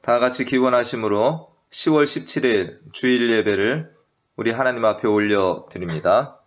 다 같이 기원하심으로 10월 17일 주일 예배를 우리 하나님 앞에 올려드립니다.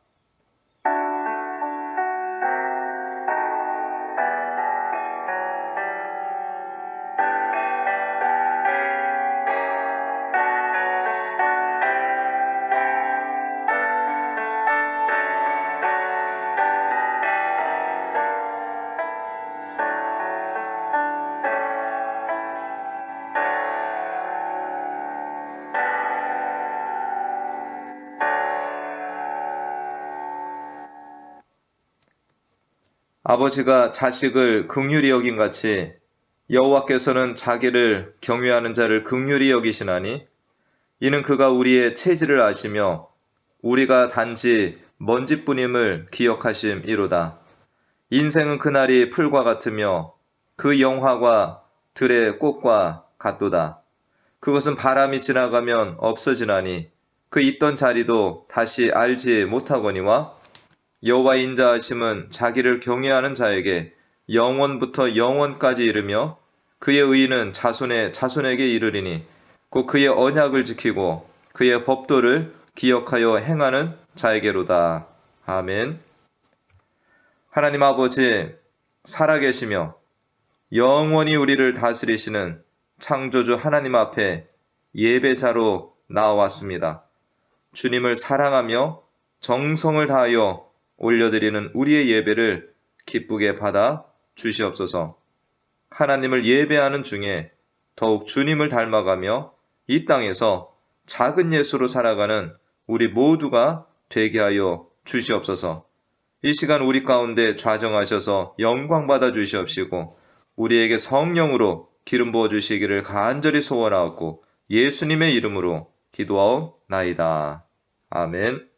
아버지가 자식을 긍휼히 여긴 같이 여호와께서는 자기를 경외하는 자를 긍휼히 여기시나니 이는 그가 우리의 체질을 아시며 우리가 단지 먼지뿐임을 기억하심이로다. 인생은 그날이 풀과 같으며 그 영화가 들의 꽃과 같도다. 그것은 바람이 지나가면 없어지나니 그 있던 자리도 다시 알지 못하거니와 여호와 인자하심은 자기를 경외하는 자에게 영원부터 영원까지 이르며 그의 의는 자손의 자손에게 이르리니 곧 그의 언약을 지키고 그의 법도를 기억하여 행하는 자에게로다. 아멘. 하나님 아버지, 살아계시며 영원히 우리를 다스리시는 창조주 하나님 앞에 예배자로 나와왔습니다. 주님을 사랑하며 정성을 다하여 올려드리는 우리의 예배를 기쁘게 받아 주시옵소서. 하나님을 예배하는 중에 더욱 주님을 닮아가며 이 땅에서 작은 예수로 살아가는 우리 모두가 되게 하여 주시옵소서. 이 시간 우리 가운데 좌정하셔서 영광 받아 주시옵시고 우리에게 성령으로 기름 부어 주시기를 간절히 소원하옵고 예수님의 이름으로 기도하옵나이다. 아멘.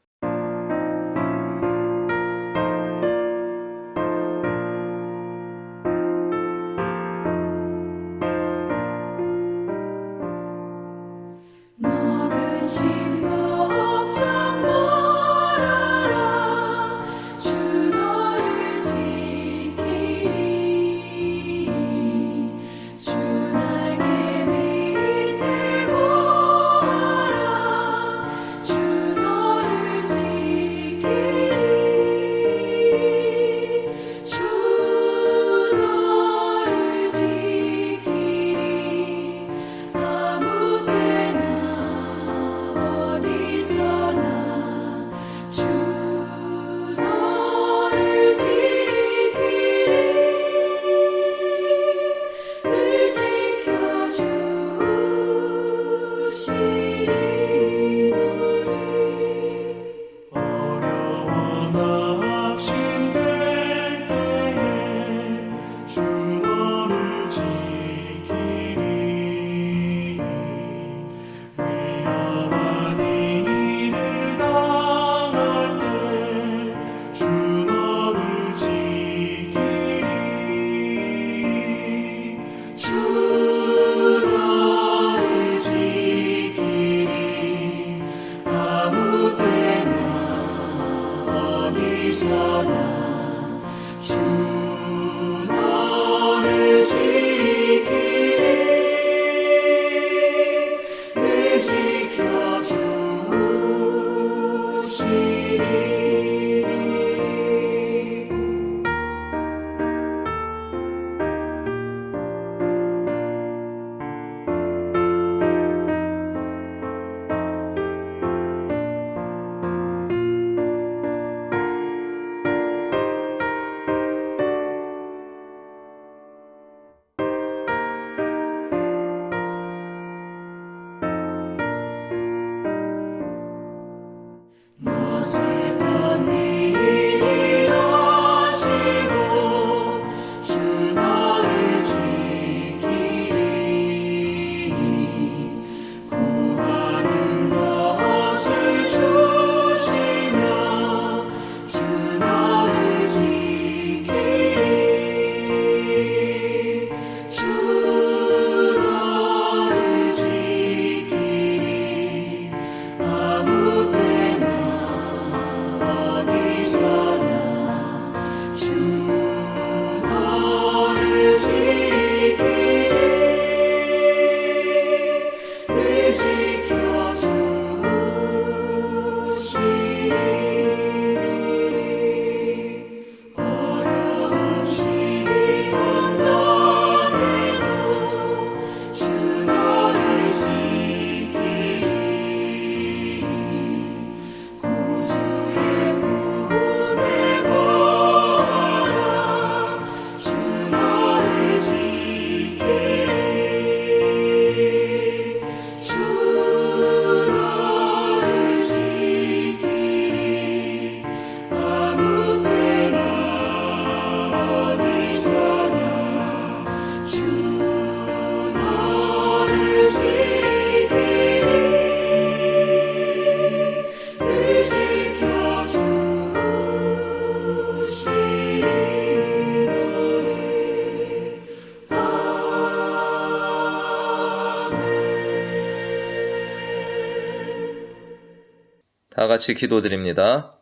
다 같이 기도드립니다.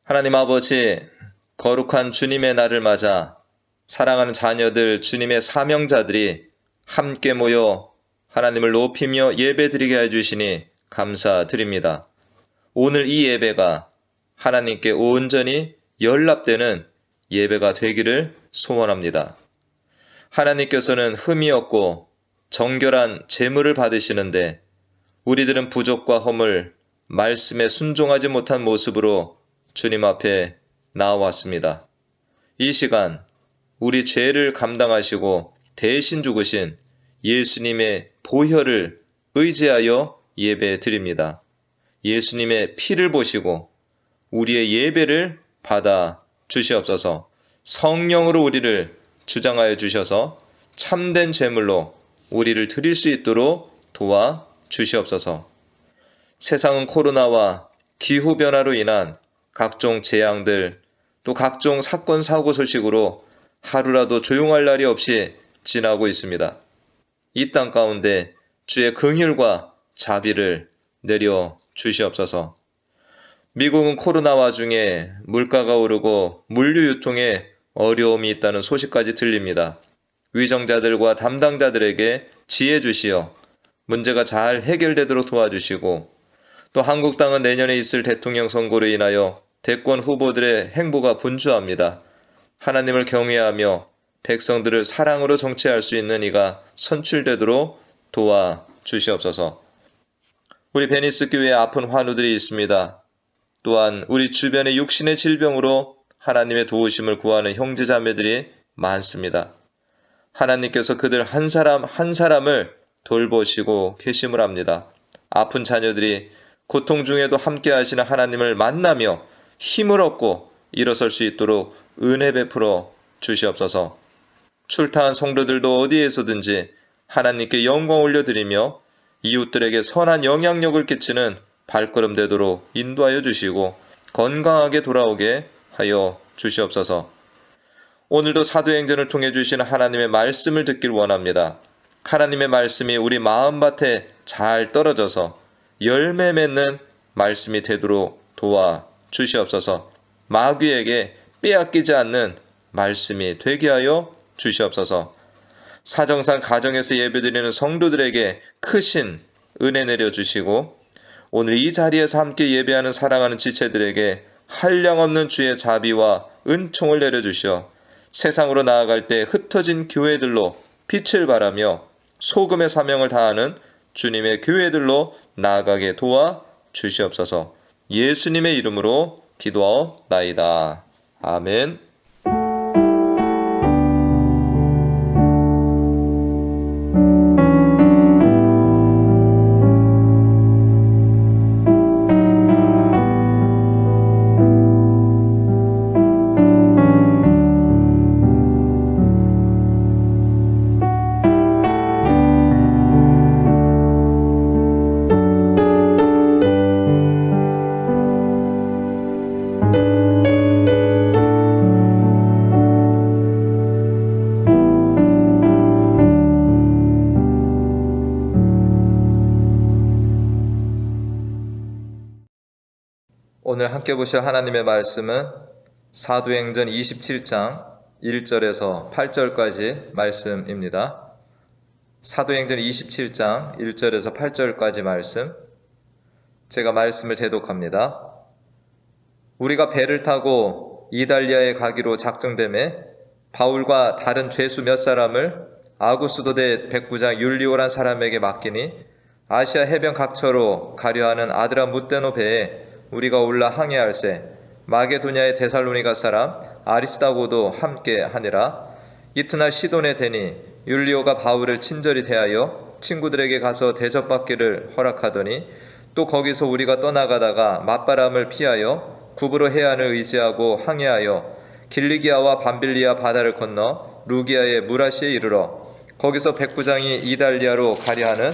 하나님 아버지, 거룩한 주님의 날을 맞아 사랑하는 자녀들, 주님의 사명자들이 함께 모여 하나님을 높이며 예배드리게 해주시니 감사드립니다. 오늘 이 예배가 하나님께 온전히 연락되는 예배가 되기를 소원합니다. 하나님께서는 흠이 없고 정결한 제물을 받으시는데 우리들은 부족과 허물, 말씀에 순종하지 못한 모습으로 주님 앞에 나와왔습니다. 이 시간 우리 죄를 감당하시고 대신 죽으신 예수님의 보혈을 의지하여 예배 드립니다. 예수님의 피를 보시고 우리의 예배를 받아 주시옵소서. 성령으로 우리를 주장하여 주셔서 참된 제물로 우리를 드릴 수 있도록 도와 주시옵소서. 세상은 코로나와 기후변화로 인한 각종 재앙들, 또 각종 사건 사고 소식으로 하루라도 조용할 날이 없이 지나고 있습니다. 이 땅 가운데 주의 긍휼과 자비를 내려 주시옵소서. 미국은 코로나 와중에 물가가 오르고 물류 유통에 어려움이 있다는 소식까지 들립니다. 위정자들과 담당자들에게 지혜 주시어 문제가 잘 해결되도록 도와주시고, 또 한국 땅은 내년에 있을 대통령 선거로 인하여 대권 후보들의 행보가 분주합니다. 하나님을 경외하며 백성들을 사랑으로 정치할 수 있는 이가 선출되도록 도와 주시옵소서. 우리 베니스 교회에 아픈 환우들이 있습니다. 또한 우리 주변의 육신의 질병으로 하나님의 도우심을 구하는 형제자매들이 많습니다. 하나님께서 그들 한 사람 한 사람을 돌보시고 계심을 합니다. 아픈 자녀들이 고통 중에도 함께 하시는 하나님을 만나며 힘을 얻고 일어설 수 있도록 은혜 베풀어 주시옵소서. 출타한 성도들도 어디에서든지 하나님께 영광 올려드리며 이웃들에게 선한 영향력을 끼치는 발걸음 되도록 인도하여 주시고 건강하게 돌아오게 하여 주시옵소서. 오늘도 사도행전을 통해 주시는 하나님의 말씀을 듣길 원합니다. 하나님의 말씀이 우리 마음밭에 잘 떨어져서 열매 맺는 말씀이 되도록 도와 주시옵소서. 마귀에게 빼앗기지 않는 말씀이 되게 하여 주시옵소서. 사정상 가정에서 예배드리는 성도들에게 크신 은혜 내려주시고, 오늘 이 자리에서 함께 예배하는 사랑하는 지체들에게 한량없는 주의 자비와 은총을 내려주시어 세상으로 나아갈 때 흩어진 교회들로 빛을 발하며 소금의 사명을 다하는 주님의 교회들로 나아가게 도와 주시옵소서. 예수님의 이름으로 기도하옵나이다. 아멘. 오늘 함께 보실 하나님의 말씀은 사도행전 27장 1절에서 8절까지 말씀입니다. 사도행전 27장 1절에서 8절까지 말씀, 제가 말씀을 대독합니다. 우리가 배를 타고 이달리아에 가기로 작정되매 바울과 다른 죄수 몇 사람을 아구스도대 백부장 율리오란 사람에게 맡기니 아시아 해변 각처로 가려하는 아드라무떼노 배에 우리가 올라 항해할세 마게도냐의 데살로니가 사람 아리스다고도 함께 하니라. 이튿날 시돈에 대니 율리오가 바울을 친절히 대하여 친구들에게 가서 대접받기를 허락하더니, 또 거기서 우리가 떠나가다가 맞바람을 피하여 구브로 해안을 의지하고 항해하여 길리기아와 밤빌리아 바다를 건너 루기아의 무라시에 이르러 거기서 백부장이 이달리아로 가려하는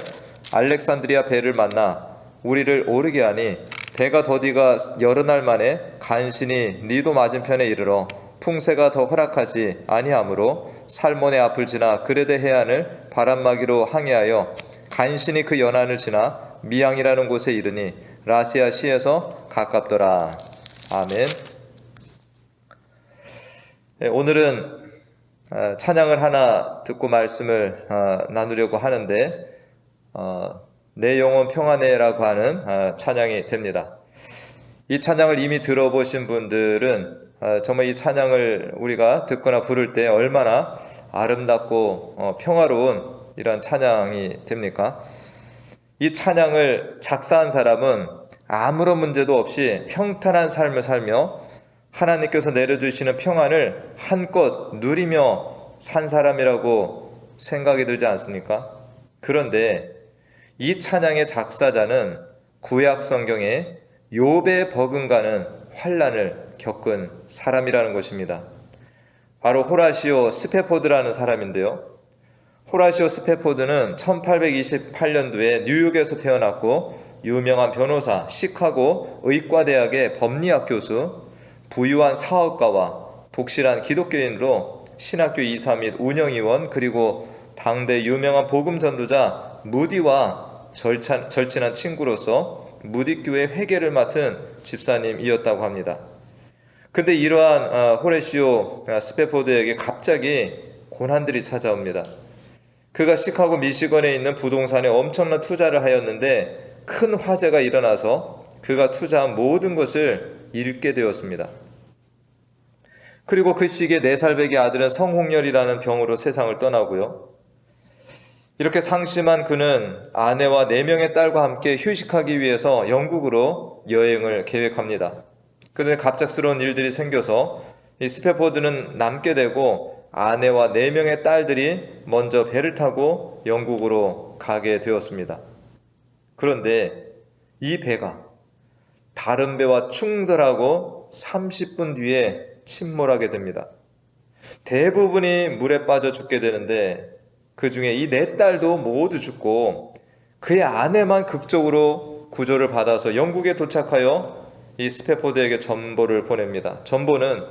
알렉산드리아 배를 만나 우리를 오르게 하니, 배가 더디가 여러 날 만에 간신히 니도 맞은편에 이르러 풍세가 더 허락하지 아니하므로 살몬의 앞을 지나 그레데 해안을 바람막이로 항해하여 간신히 그 연안을 지나 미양이라는 곳에 이르니 라시아 시에서 가깝더라. 아멘. 네, 오늘은 찬양을 하나 듣고 말씀을 나누려고 하는데 내 영혼 평안해라고 하는 찬양이 됩니다. 이 찬양을 이미 들어보신 분들은 정말 이 찬양을 우리가 듣거나 부를 때 얼마나 아름답고 평화로운 이런 찬양이 됩니까? 이 찬양을 작사한 사람은 아무런 문제도 없이 평탄한 삶을 살며 하나님께서 내려주시는 평안을 한껏 누리며 산 사람이라고 생각이 들지 않습니까? 그런데 이 찬양의 작사자는 구약 성경에 욥에 버금가는 환난을 겪은 사람이라는 것입니다. 바로 호라시오 스페포드라는 사람인데요. 호라시오 스페포드는 1828년도에 뉴욕에서 태어났고 유명한 변호사, 시카고 의과대학의 법리학 교수, 부유한 사업가와 독실한 기독교인으로 신학교 이사 및 운영위원, 그리고 당대 유명한 복음 전도자 무디와 절친한 친구로서 무디교회 회계를 맡은 집사님이었다고 합니다. 근데 이러한 호라시오 스페포드에게 갑자기 고난들이 찾아옵니다. 그가 시카고 미시건에 있는 부동산에 엄청난 투자를 하였는데 큰 화재가 일어나서 그가 투자한 모든 것을 잃게 되었습니다. 그리고 그 시기에 4살배기 아들은 성홍열이라는 병으로 세상을 떠나고요. 이렇게 상심한 그는 아내와 4명의 딸과 함께 휴식하기 위해서 영국으로 여행을 계획합니다. 그런데 갑작스러운 일들이 생겨서 이 스페포드는 남게 되고 아내와 4명의 딸들이 먼저 배를 타고 영국으로 가게 되었습니다. 그런데 이 배가 다른 배와 충돌하고 30분 뒤에 침몰하게 됩니다. 대부분이 물에 빠져 죽게 되는데 그 중에 이 4딸도 모두 죽고 그의 아내만 극적으로 구조를 받아서 영국에 도착하여 이 스페포드에게 전보를 보냅니다. 전보는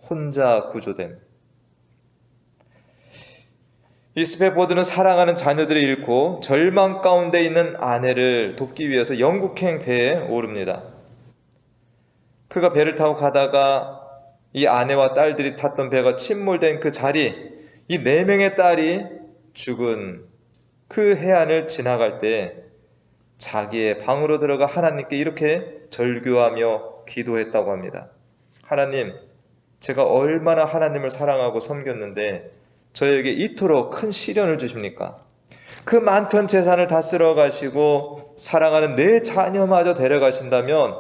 혼자 구조됨. 이 스페포드는 사랑하는 자녀들을 잃고 절망 가운데 있는 아내를 돕기 위해서 영국행 배에 오릅니다. 그가 배를 타고 가다가 이 아내와 딸들이 탔던 배가 침몰된 그 자리, 이 4명의 딸이 죽은 그 해안을 지나갈 때 자기의 방으로 들어가 하나님께 이렇게 절규하며 기도했다고 합니다. 하나님, 제가 얼마나 하나님을 사랑하고 섬겼는데 저에게 이토록 큰 시련을 주십니까? 그 많던 재산을 다 쓸어가시고 사랑하는 내 자녀마저 데려가신다면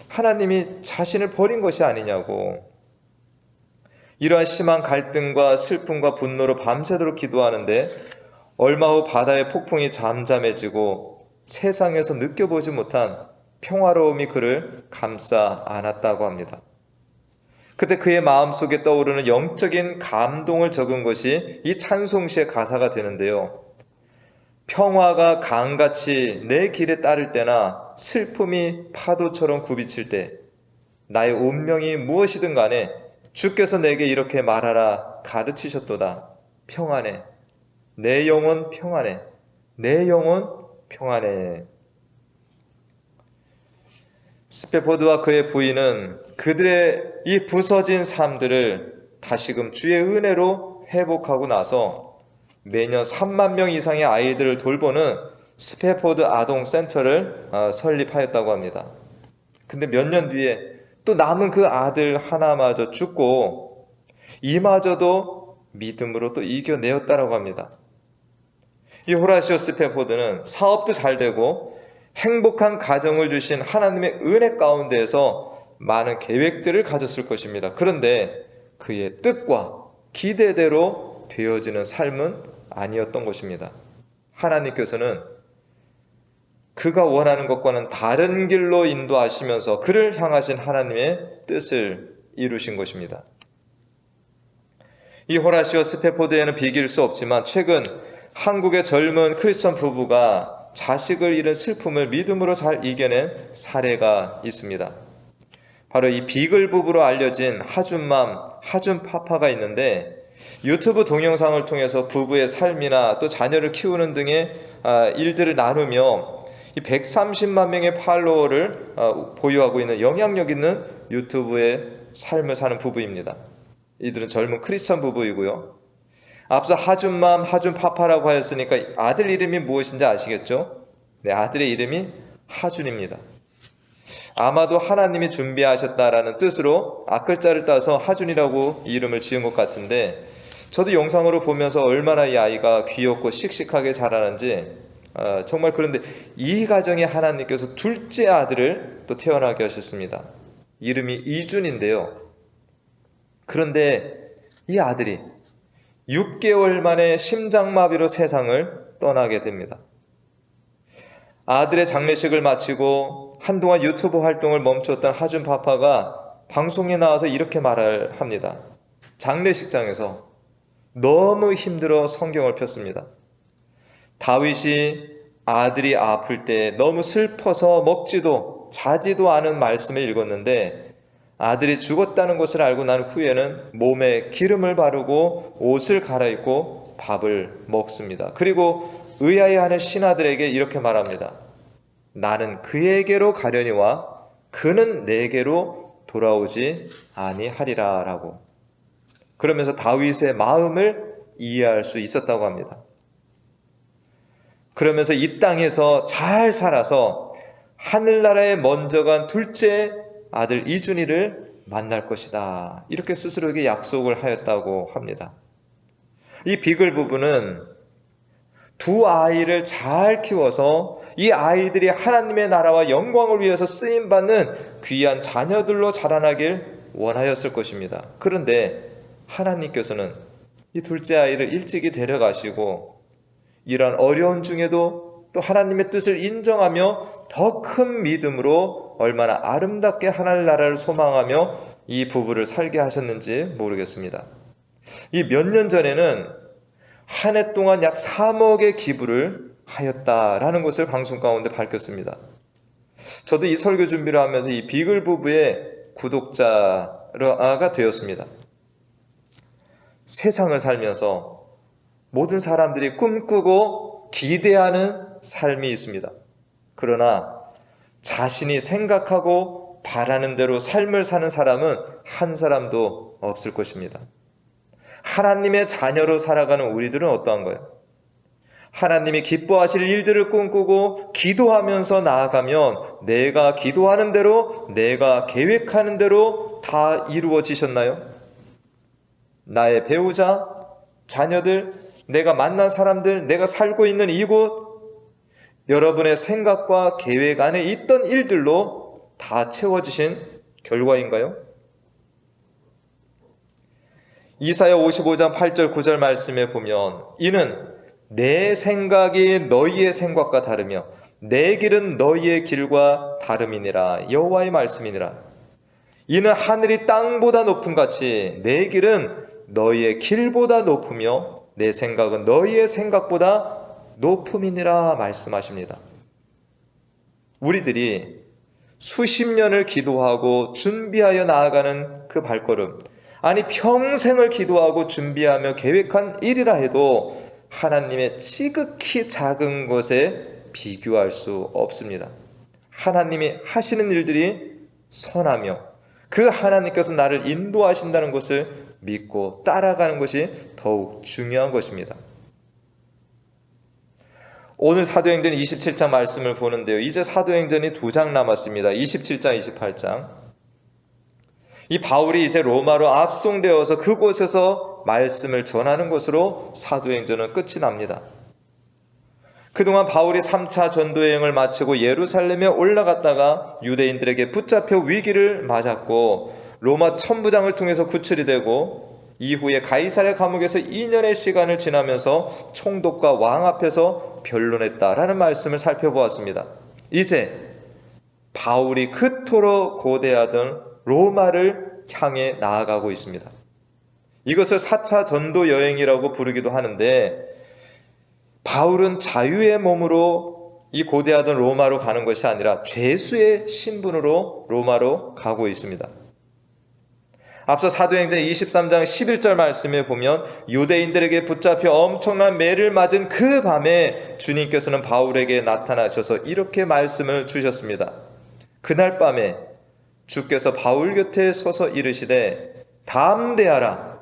하나님이 자신을 버린 것이 아니냐고. 이러한 심한 갈등과 슬픔과 분노로 밤새도록 기도하는데 얼마 후 바다의 폭풍이 잠잠해지고 세상에서 느껴보지 못한 평화로움이 그를 감싸 안았다고 합니다. 그때 그의 마음속에 떠오르는 영적인 감동을 적은 것이 이 찬송시의 가사가 되는데요. 평화가 강같이 내 길에 따를 때나 슬픔이 파도처럼 굽이칠 때 나의 운명이 무엇이든 간에 주께서 내게 이렇게 말하라 가르치셨도다. 평안해. 내 영혼 평안해. 내 영혼 평안해. 스페포드와 그의 부인은 그들의 이 부서진 삶들을 다시금 주의 은혜로 회복하고 나서 매년 3만 명 이상의 아이들을 돌보는 스페포드 아동센터를 설립하였다고 합니다. 근데 몇 년 뒤에 또 남은 그 아들 하나마저 죽고 이마저도 믿음으로 또 이겨내었다라고 합니다. 이 호라시오 스페포드는 사업도 잘 되고 행복한 가정을 주신 하나님의 은혜 가운데에서 많은 계획들을 가졌을 것입니다. 그런데 그의 뜻과 기대대로 되어지는 삶은 아니었던 것입니다. 하나님께서는 그가 원하는 것과는 다른 길로 인도하시면서 그를 향하신 하나님의 뜻을 이루신 것입니다. 이 호라시오 스페포드에는 비길 수 없지만 최근 한국의 젊은 크리스천 부부가 자식을 잃은 슬픔을 믿음으로 잘 이겨낸 사례가 있습니다. 바로 이 비글 부부로 알려진 하준맘, 하준파파가 있는데 유튜브 동영상을 통해서 부부의 삶이나 또 자녀를 키우는 등의 일들을 나누며 이 130만 명의 팔로워를 보유하고 있는 영향력 있는 유튜브의 삶을 사는 부부입니다. 이들은 젊은 크리스천 부부이고요. 앞서 하준맘, 하준파파라고 하였으니까 아들 이름이 무엇인지 아시겠죠? 네, 아들의 이름이 하준입니다. 아마도 하나님이 준비하셨다라는 뜻으로 앞글자를 따서 하준이라고 이름을 지은 것 같은데, 저도 영상으로 보면서 얼마나 이 아이가 귀엽고 씩씩하게 자라는지 정말. 그런데 이 가정에 하나님께서 둘째 아들을 또 태어나게 하셨습니다. 이름이 이준인데요. 그런데 이 아들이 6개월 만에 심장마비로 세상을 떠나게 됩니다. 아들의 장례식을 마치고 한동안 유튜브 활동을 멈췄던 하준파파가 방송에 나와서 이렇게 말을 합니다. 장례식장에서 너무 힘들어 성경을 폈습니다. 다윗이 아들이 아플 때 너무 슬퍼서 먹지도 자지도 않은 말씀을 읽었는데, 아들이 죽었다는 것을 알고 난 후에는 몸에 기름을 바르고 옷을 갈아입고 밥을 먹습니다. 그리고 의아해하는 신하들에게 이렇게 말합니다. 나는 그에게로 가려니와 그는 내게로 돌아오지 아니하리라 라고. 그러면서 다윗의 마음을 이해할 수 있었다고 합니다. 그러면서 이 땅에서 잘 살아서 하늘나라에 먼저 간 둘째 아들 이준이를 만날 것이다, 이렇게 스스로에게 약속을 하였다고 합니다. 이 비글 부부는 두 아이를 잘 키워서 이 아이들이 하나님의 나라와 영광을 위해서 쓰임받는 귀한 자녀들로 자라나길 원하였을 것입니다. 그런데 하나님께서는 이 둘째 아이를 일찍이 데려가시고, 이러한 어려운 중에도 또 하나님의 뜻을 인정하며 더 큰 믿음으로 얼마나 아름답게 하늘나라를 소망하며 이 부부를 살게 하셨는지 모르겠습니다. 이 몇 년 전에는 한 해 동안 약 3억의 기부를 하였다라는 것을 방송 가운데 밝혔습니다. 저도 이 설교 준비를 하면서 이 비글 부부의 구독자가 되었습니다. 세상을 살면서 모든 사람들이 꿈꾸고 기대하는 삶이 있습니다. 그러나 자신이 생각하고 바라는 대로 삶을 사는 사람은 한 사람도 없을 것입니다. 하나님의 자녀로 살아가는 우리들은 어떠한가요? 하나님이 기뻐하실 일들을 꿈꾸고 기도하면서 나아가면 내가 기도하는 대로, 내가 계획하는 대로 다 이루어지셨나요? 나의 배우자, 자녀들, 내가 만난 사람들, 내가 살고 있는 이곳, 여러분의 생각과 계획 안에 있던 일들로 다 채워지신 결과인가요? 이사야 55장 8절 9절 말씀에 보면, 이는 내 생각이 너희의 생각과 다르며 내 길은 너희의 길과 다름이니라. 여호와의 말씀이니라. 이는 하늘이 땅보다 높음 같이 내 길은 너희의 길보다 높으며 내 생각은 너희의 생각보다 높음이니라 말씀하십니다. 우리들이 수십 년을 기도하고 준비하여 나아가는 그 발걸음, 아니 평생을 기도하고 준비하며 계획한 일이라 해도 하나님의 지극히 작은 것에 비교할 수 없습니다. 하나님이 하시는 일들이 선하며 그 하나님께서 나를 인도하신다는 것을 믿고 따라가는 것이 더욱 중요한 것입니다. 오늘 사도행전 27장 말씀을 보는데요, 이제 사도행전이 2장 남았습니다. 27장, 28장. 이 바울이 이제 로마로 압송되어서 그곳에서 말씀을 전하는 것으로 사도행전은 끝이 납니다. 그동안 바울이 3차 전도여행을 마치고 예루살렘에 올라갔다가 유대인들에게 붙잡혀 위기를 맞았고 로마 천부장을 통해서 구출이 되고 이후에 가이사랴 감옥에서 2년의 시간을 지나면서 총독과 왕 앞에서 변론했다라는 말씀을 살펴보았습니다. 이제 바울이 그토록 고대하던 로마를 향해 나아가고 있습니다. 이것을 4차 전도 여행이라고 부르기도 하는데, 바울은 자유의 몸으로 이 고대하던 로마로 가는 것이 아니라 죄수의 신분으로 로마로 가고 있습니다. 앞서 사도행전 23장 11절 말씀에 보면 유대인들에게 붙잡혀 엄청난 매를 맞은 그 밤에 주님께서는 바울에게 나타나셔서 이렇게 말씀을 주셨습니다. 그날 밤에 주께서 바울 곁에 서서 이르시되 담대하라,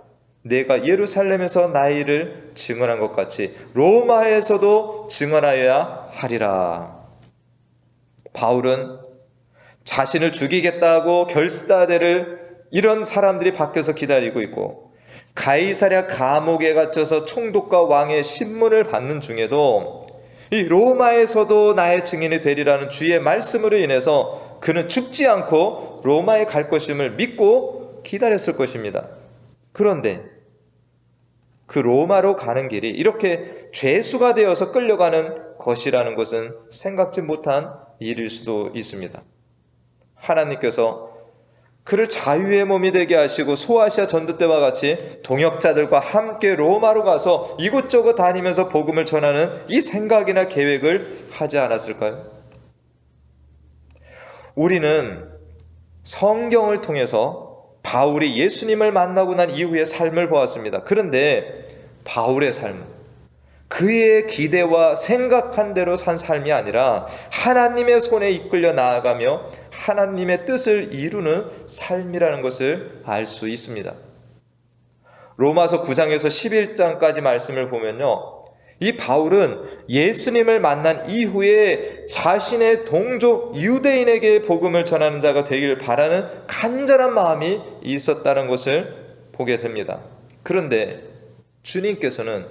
내가 예루살렘에서 나의 일을 증언한 것 같이 로마에서도 증언하여야 하리라. 바울은 자신을 죽이겠다고 결사대를 이런 사람들이 밖에서 기다리고 있고 가이사랴 감옥에 갇혀서 총독과 왕의 신문을 받는 중에도 이 로마에서도 나의 증인이 되리라는 주의 말씀으로 인해서 그는 죽지 않고 로마에 갈 것임을 믿고 기다렸을 것입니다. 그런데 그 로마로 가는 길이 이렇게 죄수가 되어서 끌려가는 것이라는 것은 생각지 못한 일일 수도 있습니다. 하나님께서 그를 자유의 몸이 되게 하시고 소아시아 전도 때와 같이 동역자들과 함께 로마로 가서 이곳저곳 다니면서 복음을 전하는 이 생각이나 계획을 하지 않았을까요? 우리는 성경을 통해서 바울이 예수님을 만나고 난 이후의 삶을 보았습니다. 그런데 바울의 삶은 그의 기대와 생각한 대로 산 삶이 아니라 하나님의 손에 이끌려 나아가며 하나님의 뜻을 이루는 삶이라는 것을 알 수 있습니다. 로마서 9장에서 11장까지 말씀을 보면요, 이 바울은 예수님을 만난 이후에 자신의 동족 유대인에게 복음을 전하는 자가 되길 바라는 간절한 마음이 있었다는 것을 보게 됩니다. 그런데 주님께서는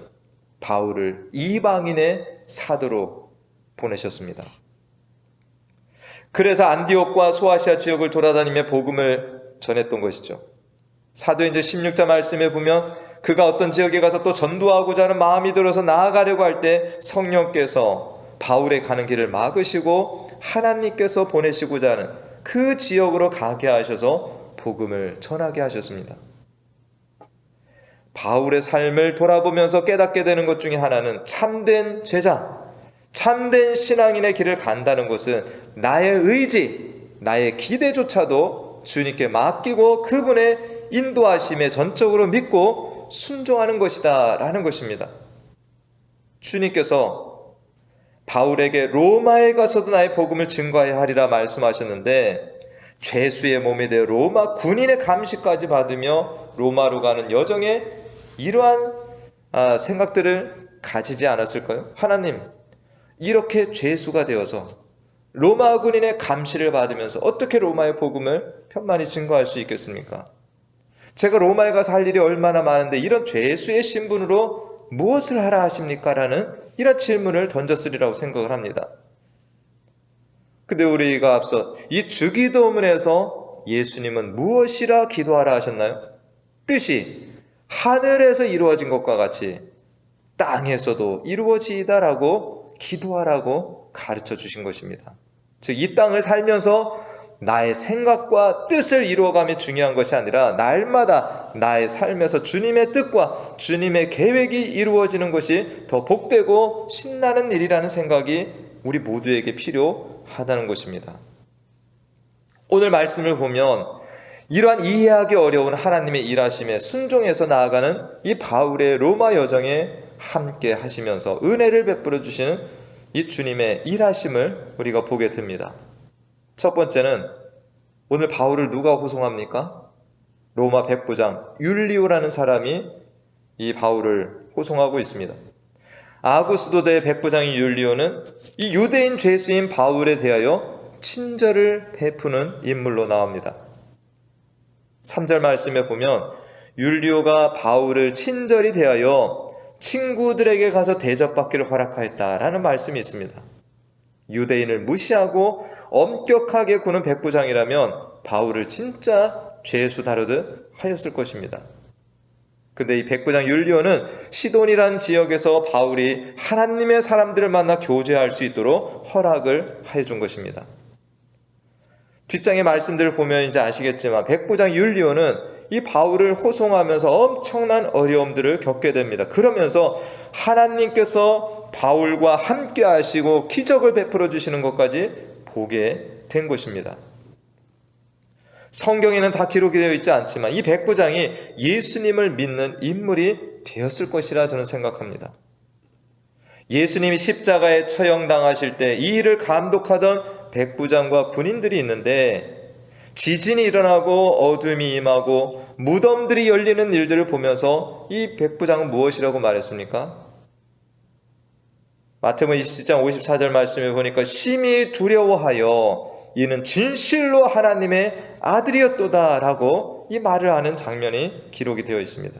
바울을 이방인의 사도로 보내셨습니다. 그래서 안디옥과 소아시아 지역을 돌아다니며 복음을 전했던 것이죠. 사도행전 16장 말씀에 보면 그가 어떤 지역에 가서 또 전도하고자 하는 마음이 들어서 나아가려고 할 때 성령께서 바울의 가는 길을 막으시고 하나님께서 보내시고자 하는 그 지역으로 가게 하셔서 복음을 전하게 하셨습니다. 바울의 삶을 돌아보면서 깨닫게 되는 것 중에 하나는 참된 제자, 참된 신앙인의 길을 간다는 것은 나의 의지, 나의 기대조차도 주님께 맡기고 그분의 인도하심에 전적으로 믿고 순종하는 것이다 라는 것입니다. 주님께서 바울에게 로마에 가서도 나의 복음을 증거해야 하리라 말씀하셨는데 죄수의 몸이 되어 로마 군인의 감시까지 받으며 로마로 가는 여정에 이러한 생각들을 가지지 않았을까요? 하나님, 이렇게 죄수가 되어서 로마 군인의 감시를 받으면서 어떻게 로마의 복음을 편만히 증거할 수 있겠습니까? 제가 로마에 가서 할 일이 얼마나 많은데 이런 죄수의 신분으로 무엇을 하라 하십니까? 라는 이런 질문을 던졌으리라고 생각을 합니다. 근데 우리가 앞서 이 주기도문에서 예수님은 무엇이라 기도하라 하셨나요? 뜻이 하늘에서 이루어진 것과 같이 땅에서도 이루어지이다라고 기도하라고 가르쳐 주신 것입니다. 즉 이 땅을 살면서 나의 생각과 뜻을 이루어감이 중요한 것이 아니라 날마다 나의 삶에서 주님의 뜻과 주님의 계획이 이루어지는 것이 더 복되고 신나는 일이라는 생각이 우리 모두에게 필요하다는 것입니다. 오늘 말씀을 보면 이러한 이해하기 어려운 하나님의 일하심에 순종해서 나아가는 이 바울의 로마 여정에 함께 하시면서 은혜를 베풀어 주시는 이 주님의 일하심을 우리가 보게 됩니다. 첫 번째는 오늘 바울을 누가 호송합니까? 로마 백부장 율리오라는 사람이 이 바울을 호송하고 있습니다. 아구스도 대 백부장인 율리오는 이 유대인 죄수인 바울에 대하여 친절을 베푸는 인물로 나옵니다. 3절 말씀에 보면 율리오가 바울을 친절히 대하여 친구들에게 가서 대접받기를 허락하였다라는 말씀이 있습니다. 유대인을 무시하고 엄격하게 구는 백부장이라면 바울을 진짜 죄수 다루듯 하였을 것입니다. 근데 이 백부장 율리오는 시돈이라는 지역에서 바울이 하나님의 사람들을 만나 교제할 수 있도록 허락을 해준 것입니다. 뒷장의 말씀들을 보면 이제 아시겠지만 백부장 율리오는 이 바울을 호송하면서 엄청난 어려움들을 겪게 됩니다. 그러면서 하나님께서 바울과 함께 하시고 기적을 베풀어 주시는 것까지 보게 된 것입니다. 성경에는 다 기록이 되어 있지 않지만 이 백부장이 예수님을 믿는 인물이 되었을 것이라 저는 생각합니다. 예수님이 십자가에 처형당하실 때 이 일을 감독하던 백부장과 군인들이 있는데 지진이 일어나고 어둠이 임하고 무덤들이 열리는 일들을 보면서 이 백부장은 무엇이라고 말했습니까? 마태복음 27장 54절 말씀에 보니까 심히 두려워하여 이는 진실로 하나님의 아들이었도다 라고 이 말을 하는 장면이 기록이 되어 있습니다.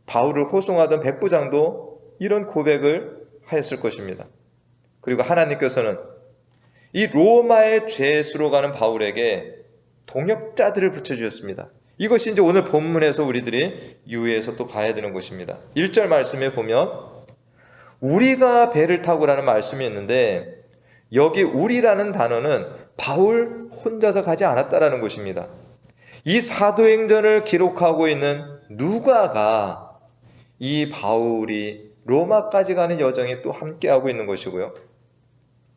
바울을 호송하던 백부장도 이런 고백을 하였을 것입니다. 그리고 하나님께서는 이 로마의 죄수로 가는 바울에게 동역자들을 붙여주셨습니다. 이것이 이제 오늘 본문에서 우리들이 유의해서 또 봐야 되는 것입니다. 1절 말씀에 보면 우리가 배를 타고라는 말씀이 있는데 여기 우리라는 단어는 바울 혼자서 가지 않았다라는 것입니다. 이 사도행전을 기록하고 있는 누가가 이 바울이 로마까지 가는 여정에 또 함께하고 있는 것이고요.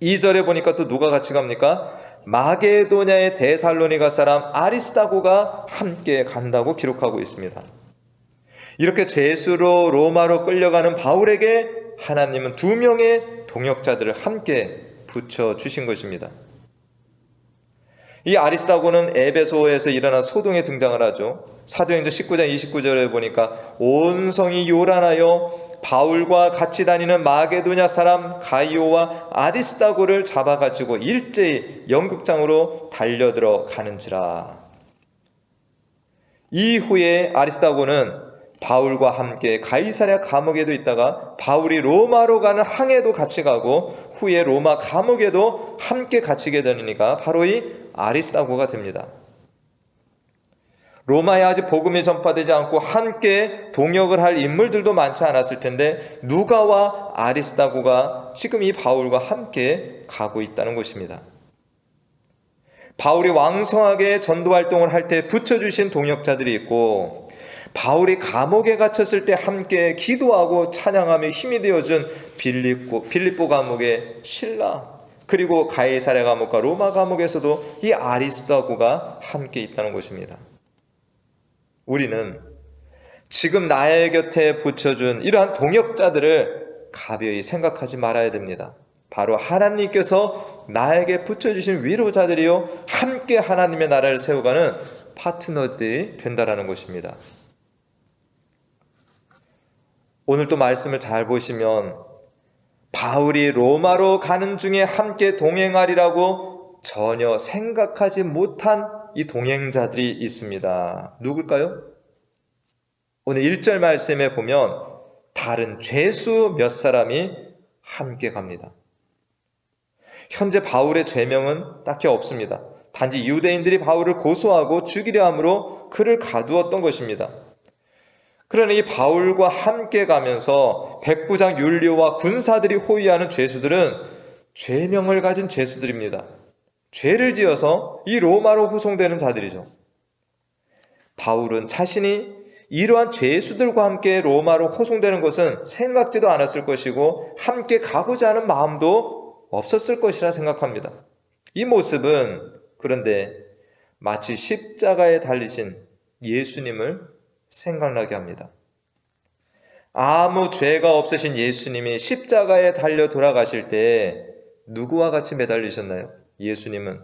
2절에 보니까 또 누가 같이 갑니까? 마게도냐의 데살로니가 사람 아리스다고가 함께 간다고 기록하고 있습니다. 이렇게 죄수로 로마로 끌려가는 바울에게 하나님은 2명의 동역자들을 함께 붙여주신 것입니다. 이 아리스다고는 에베소에서 일어난 소동에 등장을 하죠. 사도행전 19장 29절에 보니까 온 성이 요란하여 바울과 같이 다니는 마게도냐 사람 가이오와 아리스다고를 잡아가지고 일제히 연극장으로 달려들어 가는지라. 이후에 아리스다고는 바울과 함께 가이사랴 감옥에도 있다가 바울이 로마로 가는 항해도 같이 가고 후에 로마 감옥에도 함께 갇히게 되니까 바로 이 아리스다고가 됩니다. 로마에 아직 복음이 전파되지 않고 함께 동역을 할 인물들도 많지 않았을 텐데 누가와 아리스다고가 지금 이 바울과 함께 가고 있다는 것입니다. 바울이 왕성하게 전도활동을 할 때 붙여주신 동역자들이 있고 바울이 감옥에 갇혔을 때 함께 기도하고 찬양하며 힘이 되어준 빌립보 감옥의 신라, 그리고 가이사랴 감옥과 로마 감옥에서도 이 아리스다고가 함께 있다는 것입니다. 우리는 지금 나의 곁에 붙여준 이러한 동역자들을 가벼이 생각하지 말아야 됩니다. 바로 하나님께서 나에게 붙여주신 위로자들이요 함께 하나님의 나라를 세워가는 파트너들이 된다라는 것입니다. 오늘 또 말씀을 잘 보시면 바울이 로마로 가는 중에 함께 동행하리라고 전혀 생각하지 못한 이 동행자들이 있습니다. 누굴까요? 오늘 1절 말씀에 보면 다른 죄수 몇 사람이 함께 갑니다. 현재 바울의 죄명은 딱히 없습니다. 단지 유대인들이 바울을 고소하고 죽이려 함으로 그를 가두었던 것입니다. 그러나 이 바울과 함께 가면서 백부장 율리오와 군사들이 호위하는 죄수들은 죄명을 가진 죄수들입니다. 죄를 지어서 이 로마로 후송되는 자들이죠. 바울은 자신이 이러한 죄수들과 함께 로마로 호송되는 것은 생각지도 않았을 것이고 함께 가고자 하는 마음도 없었을 것이라 생각합니다. 이 모습은 그런데 마치 십자가에 달리신 예수님을 생각나게 합니다. 아무 죄가 없으신 예수님이 십자가에 달려 돌아가실 때 누구와 같이 매달리셨나요? 예수님은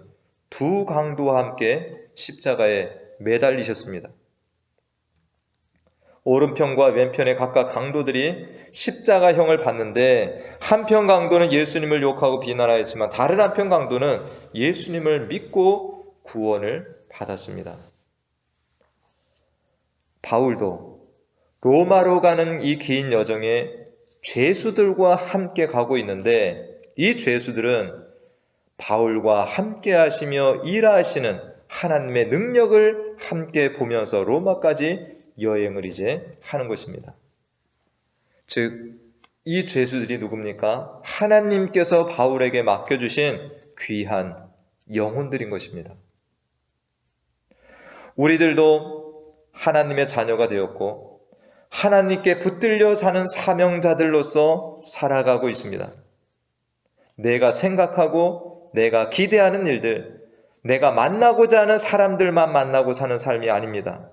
2 강도와 함께 십자가에 매달리셨습니다. 오른편과 왼편에 각각 강도들이 십자가형을 받는데 한편 강도는 예수님을 욕하고 비난하였지만 다른 한편 강도는 예수님을 믿고 구원을 받았습니다. 바울도 로마로 가는 이 긴 여정에 죄수들과 함께 가고 있는데 이 죄수들은 바울과 함께 하시며 일하시는 하나님의 능력을 함께 보면서 로마까지 여행을 이제 하는 것입니다. 즉, 이 죄수들이 누굽니까? 하나님께서 바울에게 맡겨주신 귀한 영혼들인 것입니다. 우리들도 하나님의 자녀가 되었고 하나님께 붙들려 사는 사명자들로서 살아가고 있습니다. 내가 생각하고 내가 기대하는 일들, 내가 만나고자 하는 사람들만 만나고 사는 삶이 아닙니다.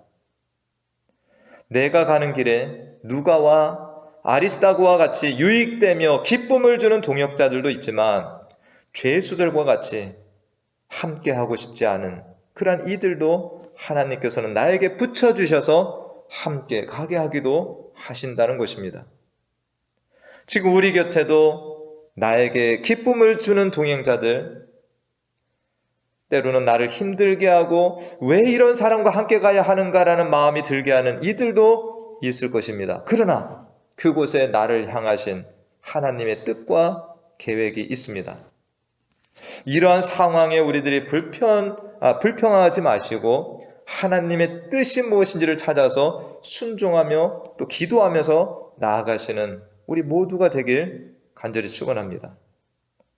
내가 가는 길에 누가와 아리스다고와 같이 유익되며 기쁨을 주는 동역자들도 있지만 죄수들과 같이 함께하고 싶지 않은 그러한 이들도 하나님께서는 나에게 붙여주셔서 함께 가게 하기도 하신다는 것입니다. 지금 우리 곁에도 나에게 기쁨을 주는 동행자들, 때로는 나를 힘들게 하고 왜 이런 사람과 함께 가야 하는가라는 마음이 들게 하는 이들도 있을 것입니다. 그러나 그곳에 나를 향하신 하나님의 뜻과 계획이 있습니다. 이러한 상황에 우리들이 불평하지 마시고 하나님의 뜻이 무엇인지를 찾아서 순종하며 또 기도하면서 나아가시는 우리 모두가 되길 간절히 축원합니다.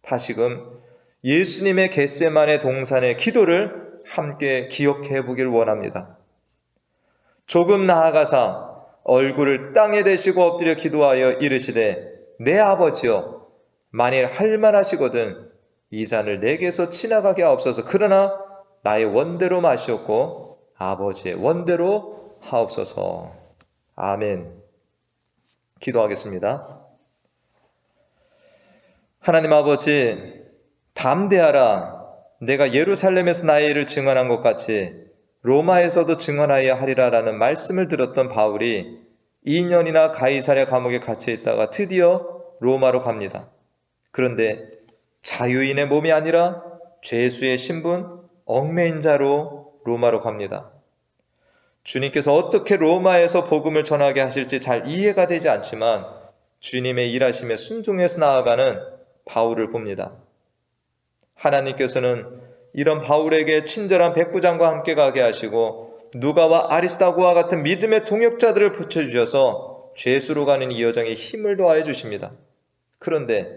다시금 예수님의 겟세마네 동산의 기도를 함께 기억해 보길 원합니다. 조금 나아가사 얼굴을 땅에 대시고 엎드려 기도하여 이르시되 내 아버지여 만일 할만하시거든 이 잔을 내게서 지나가게 하옵소서. 그러나 나의 원대로 마시옵고 아버지의 원대로 하옵소서. 아멘. 기도하겠습니다. 하나님 아버지, 담대하라. 내가 예루살렘에서 나의 일을 증언한 것 같이 로마에서도 증언하여야 하리라라는 말씀을 들었던 바울이 2년이나 가이사랴 감옥에 갇혀 있다가 드디어 로마로 갑니다. 그런데 자유인의 몸이 아니라 죄수의 신분, 얽매인 자로 로마로 갑니다. 주님께서 어떻게 로마에서 복음을 전하게 하실지 잘 이해가 되지 않지만 주님의 일하심에 순종해서 나아가는 바울을 봅니다. 하나님께서는 이런 바울에게 친절한 백부장과 함께 가게 하시고 누가와 아리스다고와 같은 믿음의 동역자들을 붙여주셔서 죄수로 가는 이 여정에 힘을 더하여 주십니다. 그런데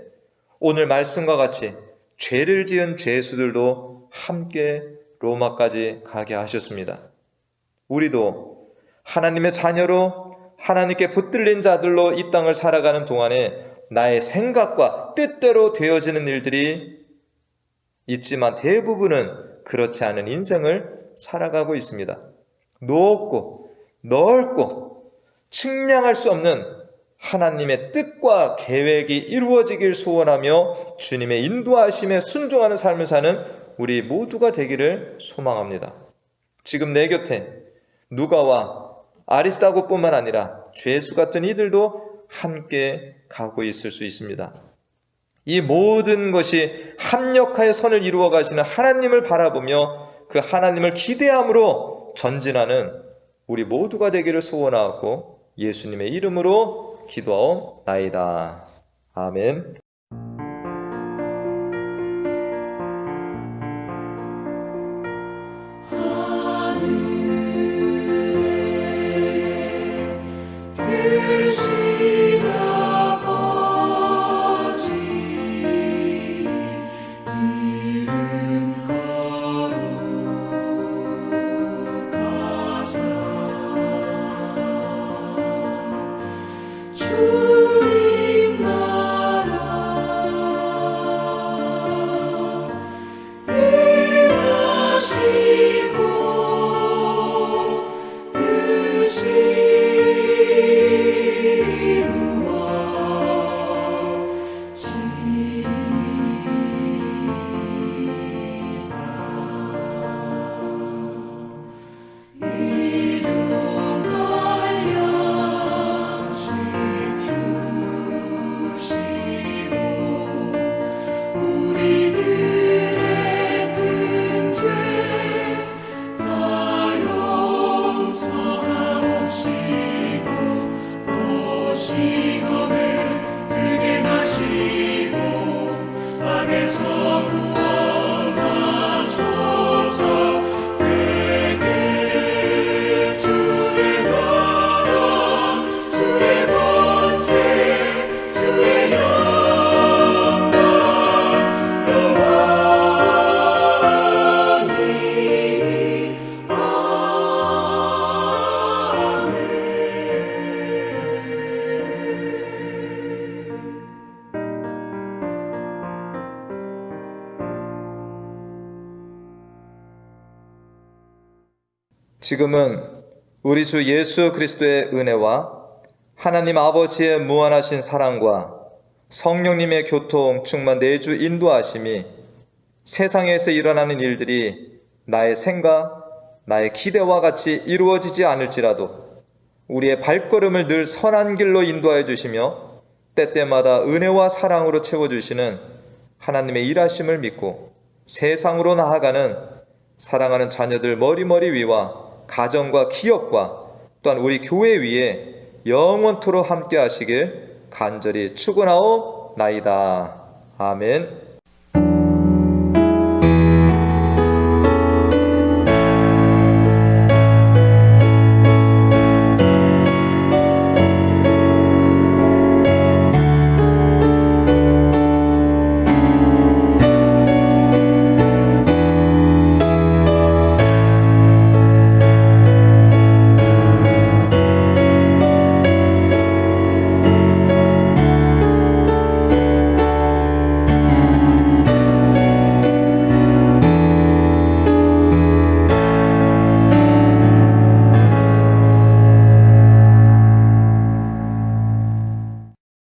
오늘 말씀과 같이 죄를 지은 죄수들도 함께 로마까지 가게 하셨습니다. 우리도 하나님의 자녀로 하나님께 붙들린 자들로 이 땅을 살아가는 동안에 나의 생각과 뜻대로 되어지는 일들이 있지만 대부분은 그렇지 않은 인생을 살아가고 있습니다. 높고 넓고 측량할 수 없는 하나님의 뜻과 계획이 이루어지길 소원하며 주님의 인도하심에 순종하는 삶을 사는 우리 모두가 되기를 소망합니다. 지금 내 곁에 누가와 아리스다고뿐만 아니라 죄수 같은 이들도 함께 가고 있을 수 있습니다. 이 모든 것이 합력하여 선을 이루어 가시는 하나님을 바라보며 그 하나님을 기대함으로 전진하는 우리 모두가 되기를 소원하고 예수님의 이름으로 기도하옵나이다. 아멘. 주님 나라 지금은 우리 주 예수 그리스도의 은혜와 하나님 아버지의 무한하신 사랑과 성령님의 교통, 충만 내주 인도하심이 세상에서 일어나는 일들이 나의 생각, 나의 기대와 같이 이루어지지 않을지라도 우리의 발걸음을 늘 선한 길로 인도하여 주시며 때때마다 은혜와 사랑으로 채워주시는 하나님의 일하심을 믿고 세상으로 나아가는 사랑하는 자녀들 머리머리 위와 가정과 기업과 또한 우리 교회 위에 영원토록 함께 하시길 간절히 축원하옵나이다. 아멘.